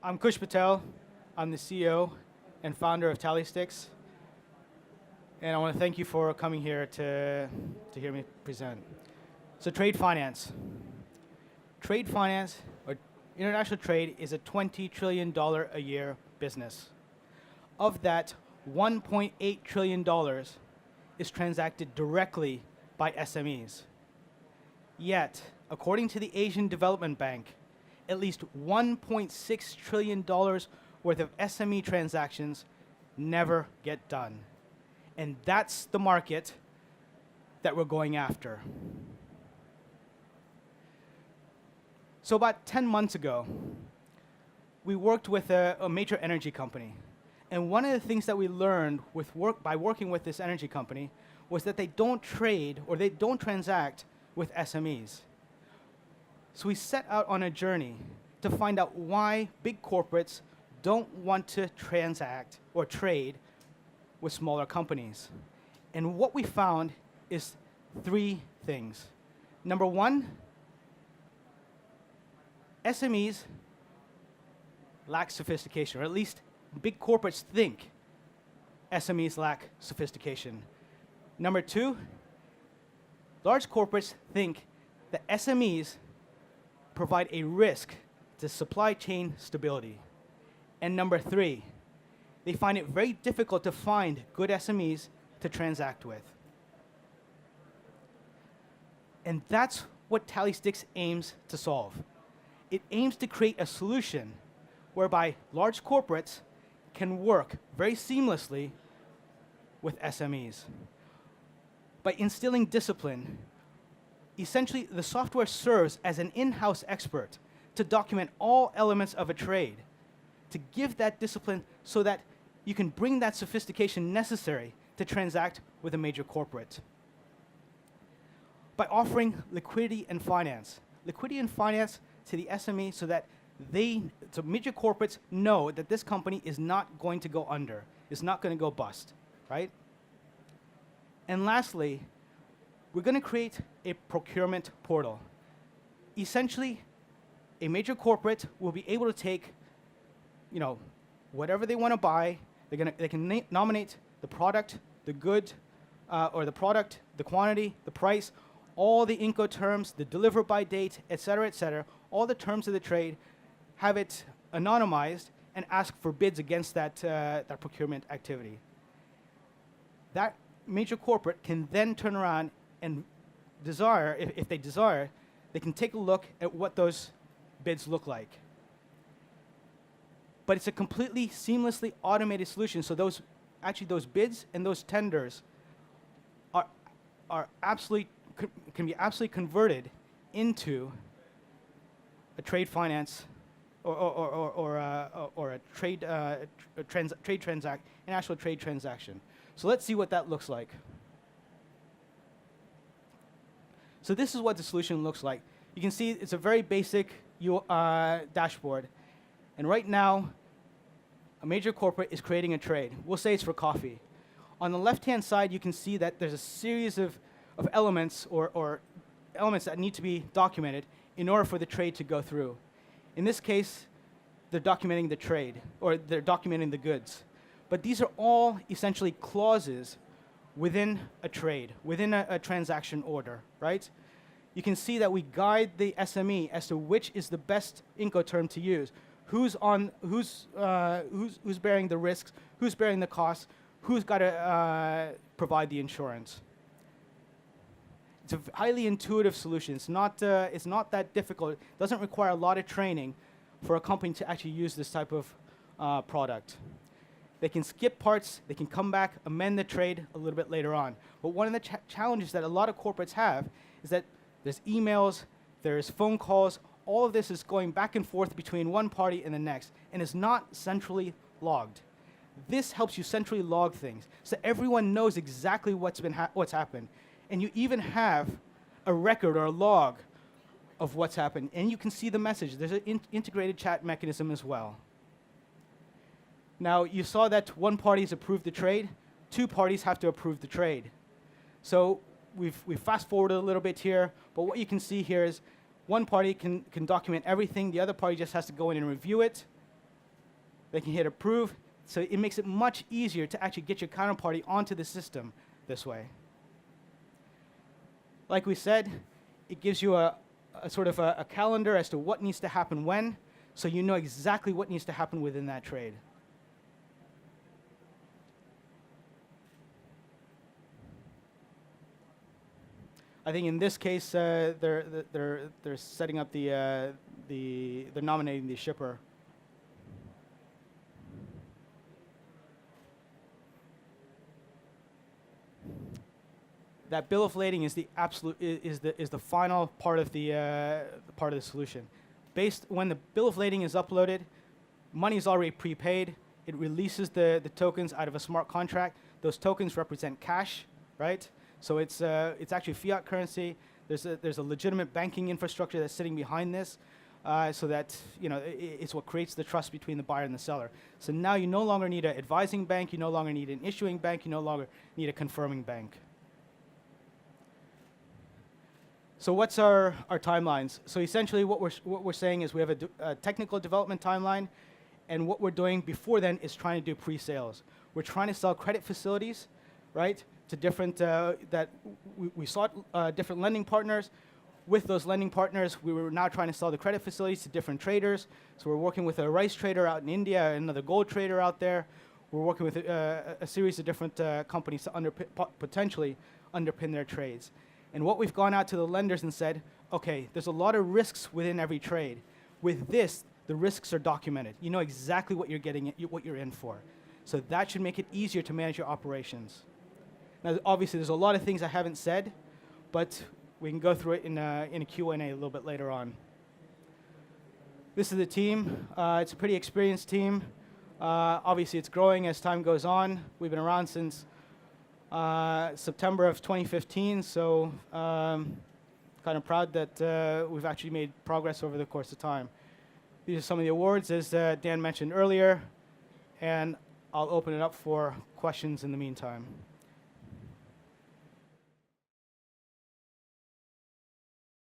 I'm Kush Patel. I'm the CEO and founder of Tallysticks. And I want to thank you for coming here to hear me present. So trade finance. Trade finance, or international trade, is a $20 trillion a year business. Of that, $1.8 trillion is transacted directly by SMEs. Yet, according to the Asian Development Bank, at least $1.6 trillion worth of SME transactions never get done. And that's the market that we're going after. So about 10 months ago, we worked with a major energy company. And one of the things that we learned by working with this energy company was that they don't trade or they don't transact with SMEs. So we set out on a journey to find out why big corporates don't want to transact or trade with smaller companies. And what we found is three things. Number one, SMEs lack sophistication, or at least big corporates think SMEs lack sophistication. Number two, large corporates think that SMEs provide a risk to supply chain stability. And number three, they find it very difficult to find good SMEs to transact with. And that's what Tallysticks aims to solve. It aims to create a solution whereby large corporates can work very seamlessly with SMEs. By instilling discipline, essentially the software serves as an in-house expert to document all elements of a trade, to give that discipline so that you can bring that sophistication necessary to transact with a major corporate. By offering liquidity and finance to the SME so that major corporates know that this company is not going to go under, is not going to go bust, right? And lastly, we're going to create a procurement portal. Essentially, a major corporate will be able to take, whatever they want to buy. They can nominate the product, the good, or the product, the quantity, the price, all the Incoterms, the deliver by date, et cetera, all the terms of the trade, have it anonymized, and ask for bids against that procurement activity. That major corporate can then turn around and desire, if they desire, they can take a look at what those bids look like. But it's a completely seamlessly automated solution, so those bids and those tenders can be absolutely converted into a trade finance or a trade transaction, an actual trade transaction. So let's see what that looks like. So this is what the solution looks like. You can see it's a very basic dashboard. And right now, a major corporate is creating a trade. We'll say it's for coffee. On the left-hand side, you can see that there's a series of elements or elements that need to be documented in order for the trade to go through. In this case, they're documenting the trade, or they're documenting the goods. But these are all essentially clauses within a trade, within a transaction order, right? You can see that we guide the SME as to which is the best Incoterm to use, who's bearing the risks, who's bearing the costs, who's got to provide the insurance. It's a highly intuitive solution. It's not that difficult. It doesn't require a lot of training for a company to actually use this type of product. They can skip parts, they can come back, amend the trade a little bit later on. But one of the challenges that a lot of corporates have is that there's emails, there's phone calls, all of this is going back and forth between one party and the next, and is not centrally logged. This helps you centrally log things, so everyone knows exactly what's happened. And you even have a record or a log of what's happened, and you can see the message. There's an integrated chat mechanism as well. Now, you saw that one party has approved the trade, two parties have to approve the trade. So we've fast-forwarded a little bit here, but what you can see here is one party can document everything, the other party just has to go in and review it, They can hit approve. So it makes it much easier to actually get your counterparty onto the system this way. Like we said, it gives you a sort of a calendar as to what needs to happen when, so you know exactly what needs to happen within that trade. I think in this case, they're setting up they're nominating the shipper. That bill of lading is the final part of the solution. When the bill of lading is uploaded, money is already prepaid. It releases the tokens out of a smart contract. Those tokens represent cash, right? So it's actually fiat currency. There's a legitimate banking infrastructure that's sitting behind this, so that it's what creates the trust between the buyer and the seller. So now you no longer need an advising bank. You no longer need an issuing bank. You no longer need a confirming bank. So what's our timelines? So essentially what we're saying is we have a technical development timeline, and what we're doing before then is trying to do pre-sales. We're trying to sell credit facilities, right, to different, we sought different lending partners. With those lending partners, we were now trying to sell the credit facilities to different traders. So we're working with a rice trader out in India, another gold trader out there. We're working with a series of different companies to potentially underpin their trades. And what we've gone out to the lenders and said, okay, there's a lot of risks within every trade. With this, the risks are documented. You know exactly what you're getting, what you're in for. So that should make it easier to manage your operations. Now, obviously, there's a lot of things I haven't said, but we can go through it in a Q&A a little bit later on. This is the team. It's a pretty experienced team. Obviously, it's growing as time goes on. We've been around since September of 2015, so kind of proud that we've actually made progress over the course of time. These are some of the awards, as Dan mentioned earlier, and I'll open it up for questions in the meantime.